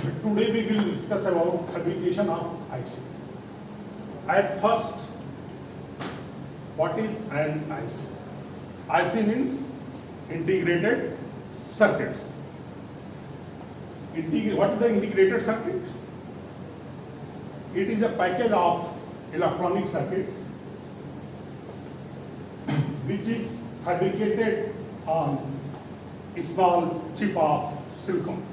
Today we will discuss about fabrication of IC. At first, what is an IC? IC means integrated circuits. What is the integrated circuit? It is a package of electronic circuits which is fabricated on a small chip of silicon.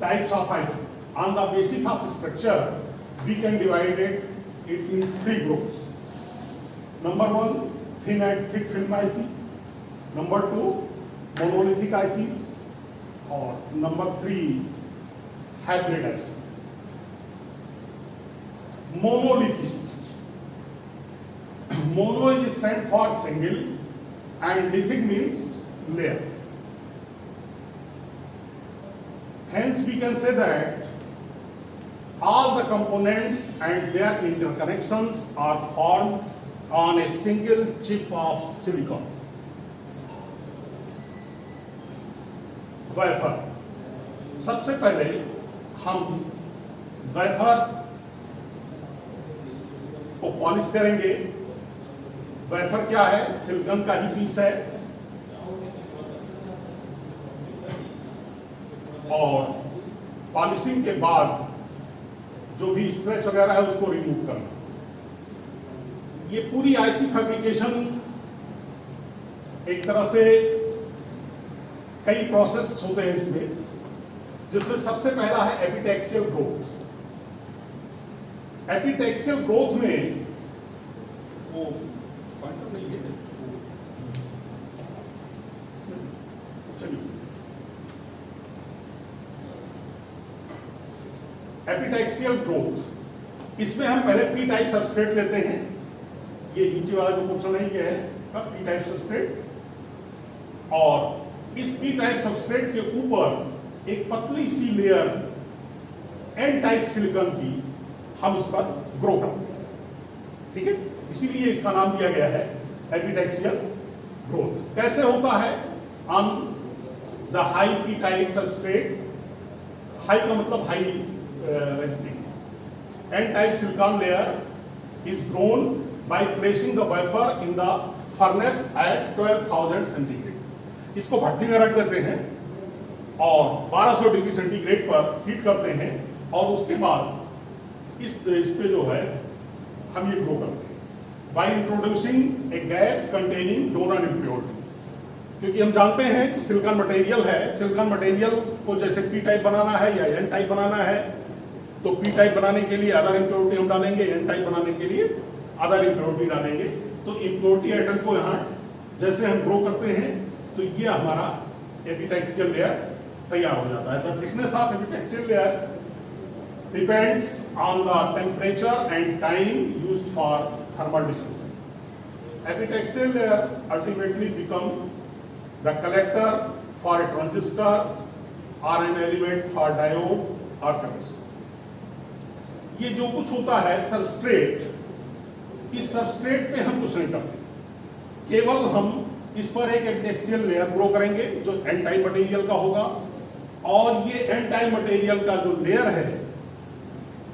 Types of IC. On the basis of structure, we can divide it in three groups. Number one, thin and thick film ICs. Number two, monolithic ICs. Or number three, hybrid IC. Monolithic. Mono is stand for single and lithic means layer. Hence we can say that all the components and their interconnections are formed on a single chip of silicon. Wafer. सबसे पहले हम wafer को polish करेंगे. Wafer क्या है? Silicon का ही piece है और पॉलिशिंग के बाद जो भी स्क्रैच वगैरह है उसको रिमूव करना. ये पूरी आईसी फैब्रिकेशन एक तरह से कई प्रोसेस होते हैं इसमें, जिसमें सबसे पहला है एपिटैक्सियल ग्रोथ. एपिटैक्सियल ग्रोथ में वो पॉइंटर नहीं है, एपिटैक्सियल ग्रोथ, इसमें हम पहले पी टाइप सबस्ट्रेट लेते हैं. ये नीचे वाला जो पोर्शन है ये है पी टाइप सबस्ट्रेट, और इस पी टाइप सबस्ट्रेट के ऊपर एक पतली सी लेयर एन टाइप सिलिकॉन की हम इस पर ग्रो करते हैं. ठीक है, इसीलिए इसका नाम दिया गया है एपिटैक्सियल ग्रोथ. कैसे होता है? On the high P type substrate, high का मतलब high resisting, N type silicon layer is grown by placing the wafer in the furnace at 12,000 centigrade. इसको भट्टी में रख देते हैं और 1200 डिग्री सेंटीग्रेड पर हीट करते हैं और उसके बाद इस पे जो है हम ये ग्रो करते हैं by introducing A gas containing donor impurity. क्योंकि हम जानते हैं कि सिलिकॉन मटेरियल है, सिलिकॉन मटेरियल को जैसे पी टाइप बनाना है या एन टाइप बनाना है, तो पी टाइप बनाने के लिए अदर इम्प्योरिटी हम डालेंगे, एन टाइप बनाने के लिए अदर इम्प्योरिटी डालेंगे. तो इम्प्योरिटी आइटम को यहाँ जैसे हम ग्रो करते हैं तो ये हमारा एपिटैक्सियल लेयर तैयार हो जाता है. The thickness of epitaxial layer depends on the temperature and time used for thermal diffusion. Epitaxial layer ultimately become the collector for a transistor और एन एलिमेंट फॉर डायोड और कैपेसिटर. ये जो कुछ होता है सबस्ट्रेट, इस सबस्ट्रेट पे हम कुछ नहीं करते, केवल हम इस पर एक एपिटैक्सियल लेयर ग्रो करेंगे जो एन टाइप मटेरियल का होगा, और ये एन टाइप मटेरियल का जो लेयर है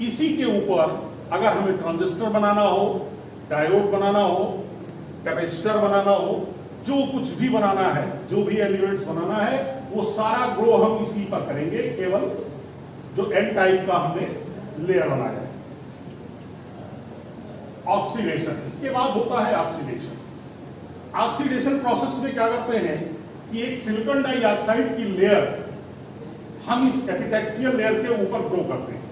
इसी के ऊपर अगर हमें ट्रांजिस्टर बनाना हो, डायोड बनाना हो, कैपेसिटर बनाना हो, जो कुछ भी बनाना है, जो भी एलिमेंट्स बनाना है, वो सारा ग्रो हम इसी पर करेंगे, केवल जो एन टाइप का हमने लेयर बनाया है. ऑक्सीडेशन, इसके बाद होता है ऑक्सीडेशन. ऑक्सीडेशन प्रोसेस में क्या करते हैं कि एक सिलिकॉन डाइऑक्साइड की लेयर हम इस एपिटैक्सियल लेयर के ऊपर ग्रो करते हैं.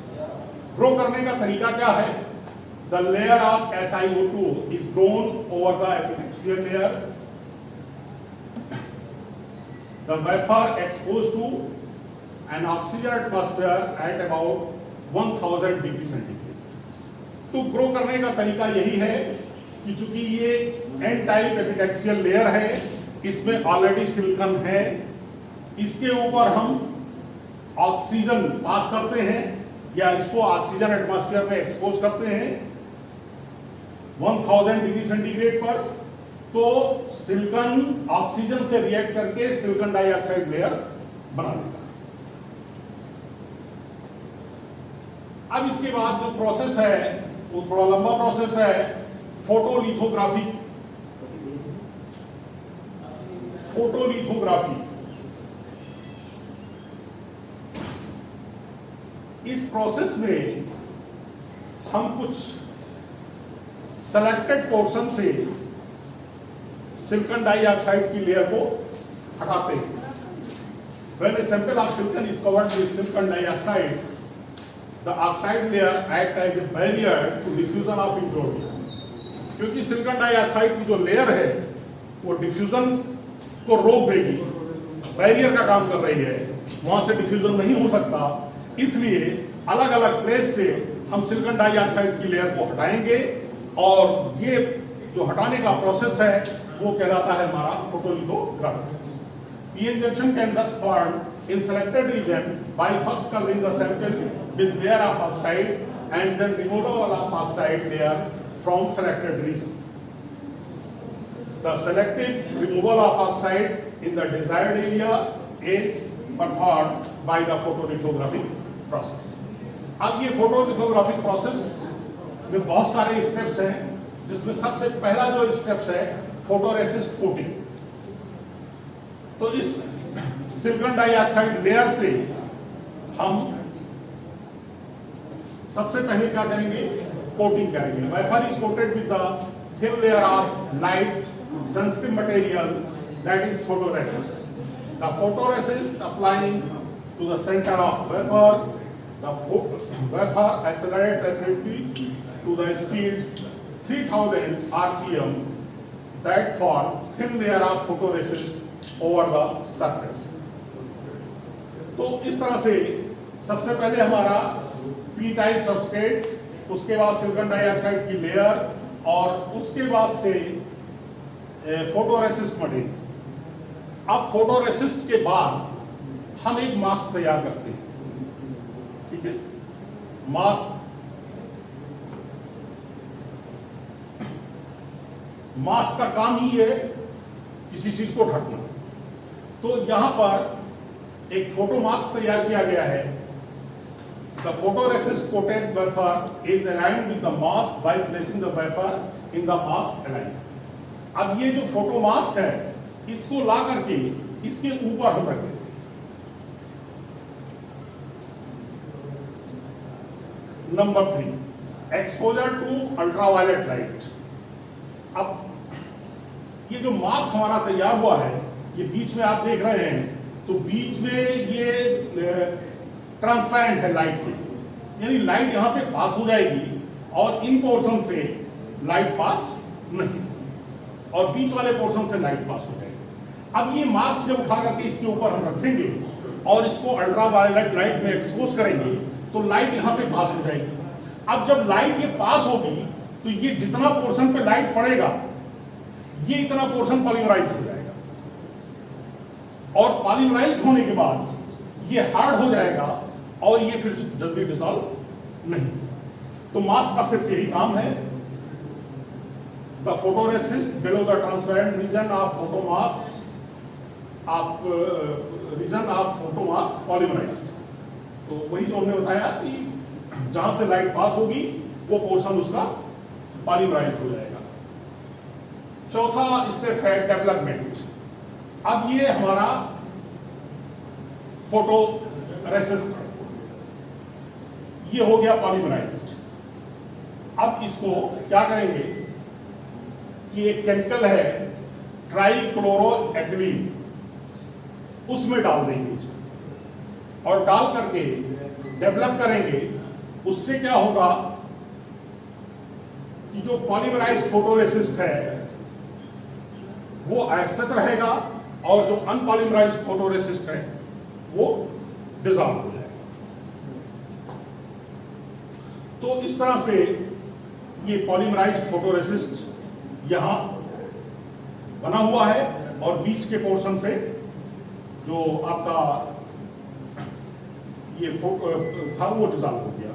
ग्रो करने का तरीका क्या है? The layer of SiO2 is grown over the epitaxial layer. The wafer expose to an oxygen atmosphere at about 1000 degree centigrade. तो ग्रो करने का तरीका यही है कि चूंकि ये एन टाइप एपिटैक्सियल लेयर है, इसमें ऑलरेडी सिलिकॉन है, इसके ऊपर हम ऑक्सीजन पास करते हैं या इसको ऑक्सीजन एटमॉस्फेयर में एक्सपोज करते हैं 1000 डिग्री सेंटीग्रेड पर. तो सिलिकॉन ऑक्सीजन से रिएक्ट करके सिलिकॉन डाइऑक्साइड लेयर बना देता है. अब इसके बाद जो प्रोसेस है वो थोड़ा लंबा प्रोसेस है, फोटोलिथोग्राफी। इस प्रोसेस में हम कुछ सेलेक्टेड पोर्शन से सिलिकॉन डाइऑक्साइड की लेयर को हटाते हैं। When a sample of silicon is covered with silicon dioxide, the oxide layer acts as a barrier to diffusion of impurity. क्योंकि सिलिकॉन डाइऑक्साइड की जो लेयर है वो डिफ्यूजन को रोक देगी, बैरियर का काम कर रही है, वहां से डिफ्यूजन नहीं हो सकता। इसलिए अलग अलग प्लेस से हम सिलिकॉन डाइऑक्साइड की लेयर को हटाएंगे और ये जो हटाने का प्रोसेस है वो कहलाता है हमारा photolithography. PN junction can thus form in selected region by first covering the sample with layer of oxide and then removal of oxide layer from selected region. The selective removal of oxide in the desired area is performed by the photolithographic process. अब ये फोटोलिथोग्राफिक process में बहुत सारे steps हैं, जिसमें सबसे पहला जो स्टेप्स है फोटोरेसिस्ट कोटिंग। तो इस सिलिकॉन डाइऑक्साइड लेयर से हम सबसे पहले क्या करेंगे, कोटिंग करेंगे। Wafer is coated with the thin layer of light sensitive material that is photoresist. The photoresist applying to the centre of wafer, the wafer accelerate rapidly to the speed 3000 rpm that form thin layer of photoresist over the surface। तो इस तरह से सबसे पहले हमारा P type substrate, उसके बाद silicon dioxide की लेयर और उसके बाद से फोटोरेसिस्ट मटेरियल। अब फोटोरेसिस्ट के बाद हम एक मास्क तैयार करते हैं, ठीक है। मास्क का काम ही है किसी चीज को ढकना। तो यहां पर एक फोटो मास्क तैयार किया गया है। The photoresist coated wafer is aligned with the mask bye placing the wafer in the mask align. अब ये जो फोटो मास्क है इसको ला करके इसके ऊपर हम रख देते हैं। Number 3, exposure to ultraviolet light. अब ये जो मास्क हमारा तैयार हुआ है, ये बीच में आप देख रहे हैं, तो बीच में ये ट्रांसपेरेंट है लाइट के, यानी लाइट यहां से पास हो जाएगी और इन पोर्शन से लाइट पास नहीं, और बीच वाले पोर्शन से लाइट पास हो जाएगी। अब ये मास्क जब उठा करके इसके ऊपर हम रखेंगे और इसको अल्ट्रावायलेट लाइट में एक्सपोज करेंगे तो लाइट यहां से पास हो जाएगी। अब जब लाइट ये पास होगी तो ये जितना पोर्शन पे लाइट पड़ेगा ये इतना पोर्शन पॉलीमराइज हो जाएगा, और पॉलीमराइज होने के बाद ये हार्ड हो जाएगा और ये फिर जल्दी डिसॉल्व नहीं। तो मास्क का सिर्फ यही काम है। The photoresist below the transparent region of photomask of photomask polymerised. तो वही जो हमने बताया कि जहां से लाइट पास होगी वो पोर्शन उसका पॉलीमराइज हो जाएगा। चौथा स्टेप है डेवलपमेंट। अब ये हमारा फोटोरेसिस्ट है, ये हो गया पॉलीमराइज्ड। अब इसको क्या करेंगे कि एक केमिकल है ट्राइक्लोरोएथिलीन, उसमें डाल देंगे और डाल करके डेवलप करेंगे। उससे क्या होगा कि जो पॉलीमराइज्ड फोटोरेसिस्ट है वो एज सच रहेगा और जो अनपॉलीमराइज्ड फोटोरेसिस्ट है वो डिसॉल्व हो जाएगा। तो इस तरह से ये पॉलीमराइज्ड फोटोरेसिस्ट यहां बना हुआ है और बीच के पोर्शन से जो आपका ये था वो डिसॉल्व हो गया,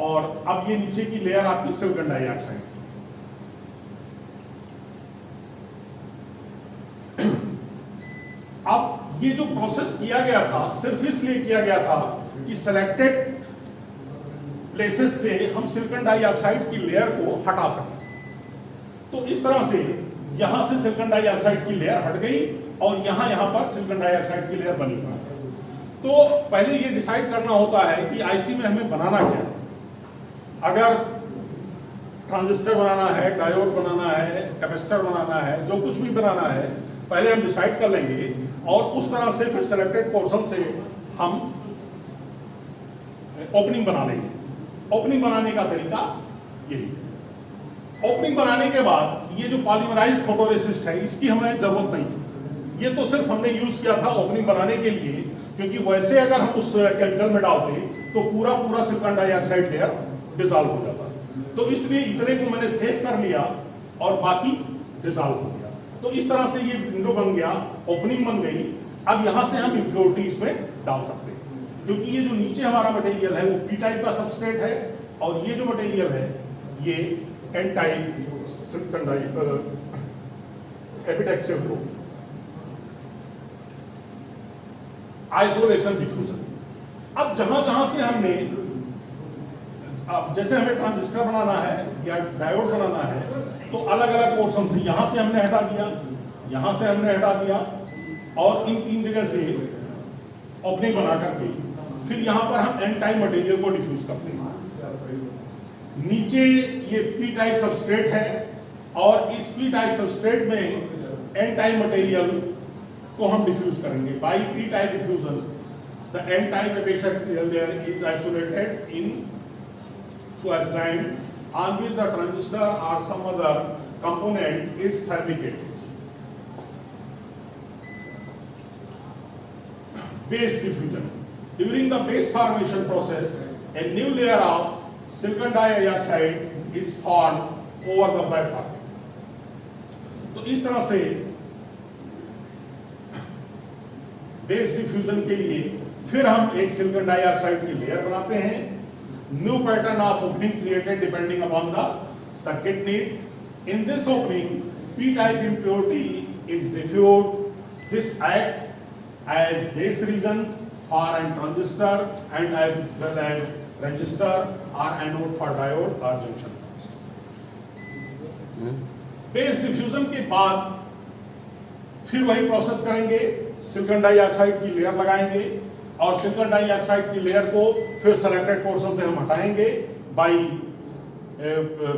और अब ये नीचे की लेयर आपकी सिलिकॉन डाइऑक्साइड। अब ये जो प्रोसेस किया गया था सिर्फ इसलिए किया गया था कि सिलेक्टेड प्लेसेस से हम सिलिकॉन डाइऑक्साइड की लेयर को हटा सकें। तो इस तरह से यहां से सिलिकॉन डाइऑक्साइड की लेयर हट गई और यहां पर सिलिकॉन डाइऑक्साइड की लेयर बनी हुई है। तो पहले ये डिसाइड करना होता है कि आईसी में हमें बनाना क्या है। अगर ट्रांजिस्टर बनाना है, डायोड बनाना है, कैपेसिटर बनाना है, जो कुछ भी बनाना है पहले हम डिसाइड कर लेंगे और उस तरह से फिर सेलेक्टेड पोर्शन से हम ओपनिंग बना लेंगे। ओपनिंग बनाने का तरीका यही है। ओपनिंग बनाने के बाद ये जो पॉलीमराइज्ड फोटोरेसिस्ट है इसकी हमें जरूरत नहीं है। ये तो सिर्फ हमने यूज किया था ओपनिंग बनाने के लिए, क्योंकि वैसे अगर हम उस केमिकल में डालते तो पूरा सिलिकॉन डाइऑक्साइड लेयर डिसॉल्व हो जाता। तो इसलिए इतने को मैंने सेव कर लिया और बाकी डिसॉल्व हो गया। तो इस तरह से ये विंडो बन गया, ओपनिंग बन गई। अब यहां से हम इम्प्योरिटी इसमें डाल सकते हैं, क्योंकि ये जो नीचे हमारा मटेरियल है वो पी टाइप का सबस्ट्रेट है और ये जो मटेरियल है ये N type silicon epitaxial group. Isolation diffusion. अब जहां जहां से हमने, अब जैसे हमें ट्रांजिस्टर बनाना है या डायोड बनाना है तो अलग अलग पोर्शन से यहां से हमने हटा दिया, यहां से हमने हटा दिया और इन तीन जगह से ओपनिंग बना करके फिर यहां पर हम एन टाइप मटेरियल को डिफ्यूज करते हैं। नीचे ये पी टाइप सबस्ट्रेट है और इस पी टाइप सबस्ट्रेट में एन टाइप मटेरियल को हम डिफ्यूज करेंगे। By P type diffusion the N type epitaxial layer is isolated in quartz on which the transistor or some other component is fabricated. Base diffusion. During the base formation process, a new layer of silicon dioxide is formed over the wafer. तो इस तरह से base diffusion के लिए फिर हम एक silicon dioxide की लेयर बनाते हैं। New pattern of opening created depending upon the circuit need. In this opening, p-type impurity is diffused. This act as base region for an transistor and as well as resistor or anode for diode or junction transistor. Base diffusion के बाद फिर वही process करेंगे, silicon dioxide की layer लगाएंगे और silicon dioxide की layer को फिर सेलेक्टेड पोर्शन से हम हटाएंगे बाय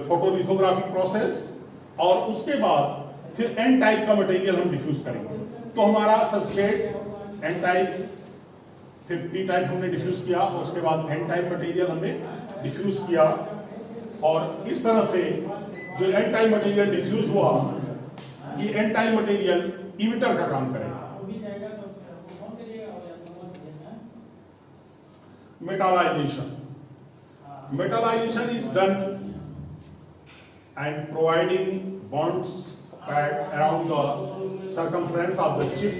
फोटोलिथोग्राफी प्रोसेस और उसके बाद फिर एन टाइप का मटेरियल हम डिफ्यूज करेंगे। तो हमारा सबस्ट्रेट एन टाइप, फिर पी टाइप हमने डिफ्यूज किया और उसके बाद एन टाइप मटेरियल हमने डिफ्यूज किया और इस तरह से जो एन टाइप मटेरियल डिफ्यूज हुआ ये एन टाइप मटेरियल इमिटर का काम करेगा। Metallization. Metallization is done and providing bonds packed around the circumference of the chip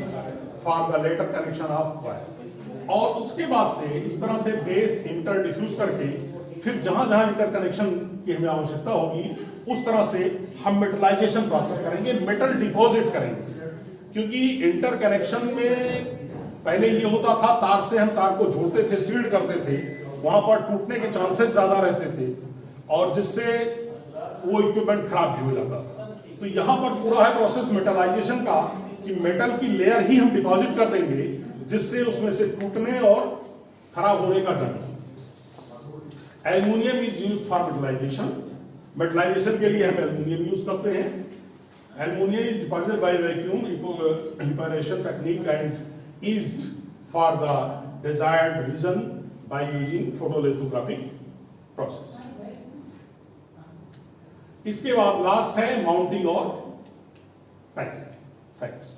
for the later connection of wire. और उसके बाद से इस तरह से बेस इंटर डिफ्यूज करके फिर जहां जहां इंटर कनेक्शन की हमें आवश्यकता होगी उस तरह से हम मेटलाइजेशन प्रोसेस करेंगे, मेटल डिपॉजिट करेंगे। क्योंकि इंटर कनेक्शन में पहले ये होता था तार से हम तार को जोड़ते थे, सील्ड करते थे, वहां पर टूटने के चांसेस ज्यादा रहते थे और जिससे वो इक्विपमेंट खराब भी हो जाता था। तो यहाँ पर पूरा है प्रोसेस मेटलाइजेशन का कि मेटल की लेयर ही हम डिपॉजिट कर देंगे जिससे उसमें से टूटने और खराब होने का डर नहीं। Aluminium is used for metallisation. Metallisation के लिए हम एल्युमिनियम यूज करते हैं। Aluminium is deposited by vacuum evaporation technique and is for the desired reason by using photolithography process. इसके बाद लास्ट है माउंटिंग और पैकिंग। थैंक्स।